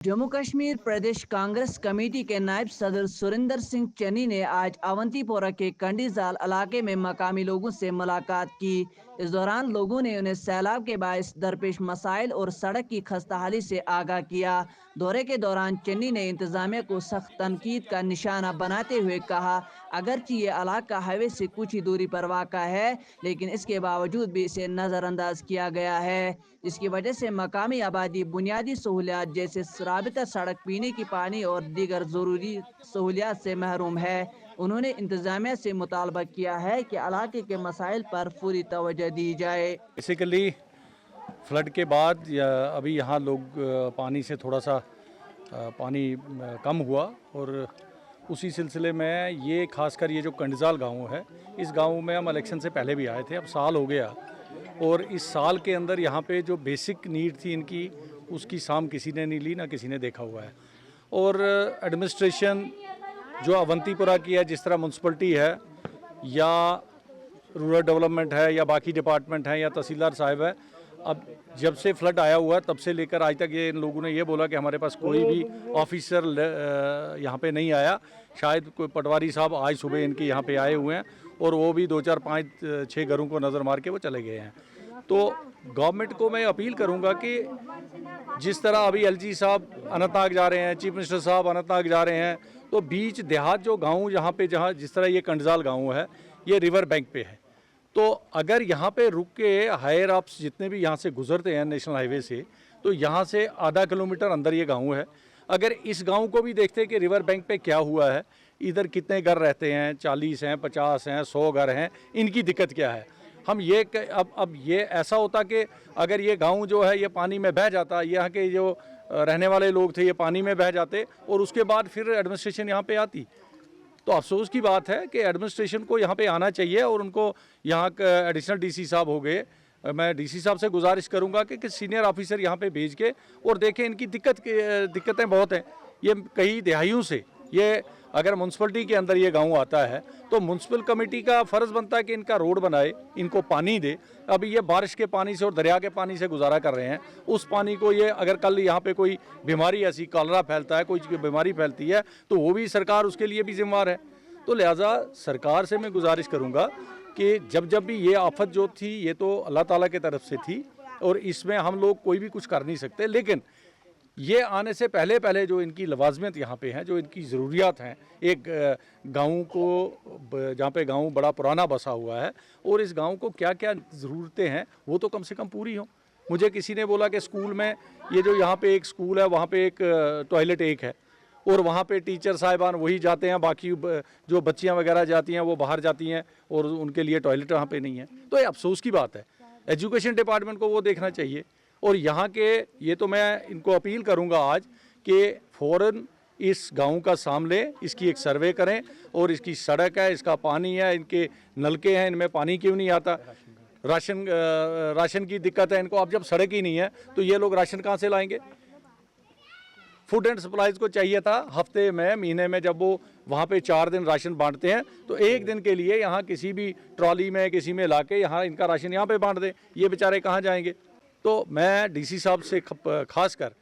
जम्मू कश्मीर प्रदेश Congress committee के नायब सदर सुरिंदर सिंह चन्नी ने आज अवंतीपोरा के कंडीजाल इलाके में मकामी लोगों से मुलाकात की। इस दौरान लोगों ने उन्हें सैलाब के बायस दरपेश मसाइल और सड़क की खस्ताहाली से आगाह किया। दौरे के दौरान चन्नी ने इंतजामिया को सख्त तनकीद का निशाना बनाते हुए कहा, अगरचे ये इलाका हाईवे से कुछ ही दूरी पर वाक़ा है, लेकिन इसके बावजूद भी इसे नज़रअंदाज किया गया है, जिसकी वजह से मकामी आबादी बुनियादी सहूलियात जैसे राबिता सड़क, पीने की पानी और दीगर ज़रूरी सहूलियात से महरूम है। उन्होंने इंतजामिया से मुतालबा किया है कि इलाके के मसाइल पर पूरी तवज्जो दी जाए। बेसिकली फ्लड के बाद या अभी यहाँ लोग पानी से थोड़ा सा पानी कम हुआ और उसी सिलसिले में ये खासकर ये जो कंडीजाल गांव है, इस गांव में हम इलेक्शन से पहले भी आए थे। अब साल हो गया और इस साल के अंदर यहाँ पे जो बेसिक नीड थी इनकी, उसकी साम किसी ने नहीं ली, ना किसी ने देखा हुआ है। और एडमिनिस्ट्रेशन जो अवंतीपुरा की है, जिस तरह म्यूनसिपलिटी है या रूरल डेवलपमेंट है या बाकी डिपार्टमेंट है या तहसीलदार साहब है, अब जब से फ्लड आया हुआ है तब से लेकर आज तक ये इन लोगों ने ये बोला कि हमारे पास कोई भी ऑफिसर यहाँ पे नहीं आया। शायद कोई पटवारी साहब आज सुबह इनके यहाँ पे आए हुए हैं और वो भी 2 4 5 6 घरों को नज़र मार के वो चले गए हैं। तो गवर्नमेंट को मैं अपील करूँगा कि जिस तरह अभी एलजी साहब अनंतनाग जा रहे हैं, चीफ मिनिस्टर साहब अनंतनाग जा रहे हैं, तो बीच देहात जो गाँव यहाँ पे जहाँ जिस तरह ये कंडीजाल गाँव है, ये रिवर बैंक पे है, तो अगर यहाँ पे रुक के हायर अप्स जितने भी यहाँ से गुजरते हैं नेशनल हाईवे से, तो यहाँ से आधा किलोमीटर अंदर ये गांव है। अगर इस गांव को भी देखते कि रिवर बैंक पे क्या हुआ है, इधर कितने घर रहते हैं, 40 हैं, 50 हैं, 100 घर हैं, इनकी दिक्कत क्या है। हम ये अब ये ऐसा होता कि अगर ये गाँव जो है ये पानी में बह जाता, यहाँ के जो रहने वाले लोग थे ये पानी में बह जाते और उसके बाद फिर एडमिनिस्ट्रेशन यहाँ पर आती। तो अफसोस की बात है कि एडमिनिस्ट्रेशन को यहाँ पे आना चाहिए और उनको यहाँ का एडिशनल डीसी साहब हो गए, मैं डीसी साहब से गुजारिश करूँगा कि सीनियर ऑफिसर यहाँ पे भेज के और देखें इनकी दिक्कतें बहुत हैं। ये कई दिहाइयों से ये अगर म्यूनसिपलिटी के अंदर ये गांव आता है तो म्यूनसिपल कमेटी का फ़र्ज़ बनता है कि इनका रोड बनाए, इनको पानी दे। अभी ये बारिश के पानी से और दरिया के पानी से गुजारा कर रहे हैं, उस पानी को ये अगर कल यहाँ पे कोई बीमारी ऐसी कॉलरा फैलता है, कोई बीमारी फैलती है, तो वो भी सरकार उसके लिए भी जिम्मेवार है। तो लिहाजा सरकार से मैं गुजारिश करूँगा कि जब भी ये आफत जो थी ये तो अल्लाह ताला की तरफ से थी और इसमें हम लोग कोई भी कुछ कर नहीं सकते, लेकिन ये आने से पहले जो इनकी लवाजमियत यहाँ पे हैं, जो इनकी ज़रूरियात हैं, एक गाँव को जहाँ पे गाँव बड़ा पुराना बसा हुआ है और इस गाँव को क्या क्या ज़रूरतें हैं वो तो कम से कम पूरी हों। मुझे किसी ने बोला कि स्कूल में ये जो यहाँ पे एक स्कूल है वहाँ पे एक टॉयलेट एक है और वहाँ पे टीचर साहिबान वही जाते हैं, बाकी जो बच्चियाँ वगैरह जाती हैं वो बाहर जाती हैं और उनके लिए टॉयलेट वहाँ पे नहीं है। तो ये अफसोस की बात है, एजुकेशन डिपार्टमेंट को वो देखना चाहिए। और यहाँ के ये तो मैं इनको अपील करूँगा आज कि फ़ौरन इस गांव का साम लें, इसकी एक सर्वे करें और इसकी सड़क है, इसका पानी है, इनके नलके हैं, इनमें पानी क्यों नहीं आता, राशन की दिक्कत है इनको। अब जब सड़क ही नहीं है तो ये लोग राशन कहाँ से लाएंगे। फूड एंड सप्लाईज़ को चाहिए था हफ्ते में, महीने में, जब वो वहाँ पे 4 दिन राशन बांटते हैं तो एक दिन के लिए यहाँ किसी भी ट्रॉली में किसी में ला के यहाँ इनका राशन यहाँ पे बांट दें, ये बेचारे कहाँ जाएंगे। तो मैं डीसी साहब से खासकर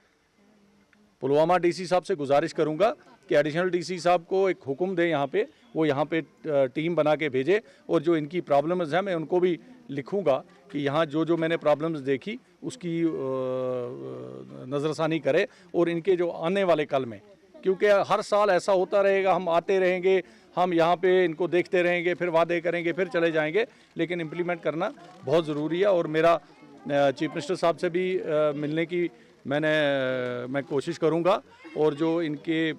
पुलवामा डीसी साहब से गुजारिश करूंगा कि एडिशनल डीसी साहब को एक हुक्म दें यहाँ पे, वो यहाँ पे टीम बना के भेजे और जो इनकी प्रॉब्लम्स हैं मैं उनको भी लिखूंगा कि यहाँ जो मैंने प्रॉब्लम्स देखी उसकी नज़रसानी करे और इनके जो आने वाले कल में, क्योंकि हर साल ऐसा होता रहेगा, हम आते रहेंगे, हम यहाँ पे इनको देखते रहेंगे, फिर वादे करेंगे, फिर चले जाएंगे, लेकिन इम्प्लीमेंट करना बहुत ज़रूरी है। और मेरा चीफ मिनिस्टर साहब से भी मिलने की मैं कोशिश करूंगा और जो इनके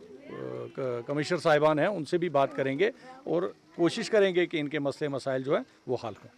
कमिश्नर साहिबान हैं उनसे भी बात करेंगे और कोशिश करेंगे कि इनके मसले मसाइल जो हैं वो हल हों।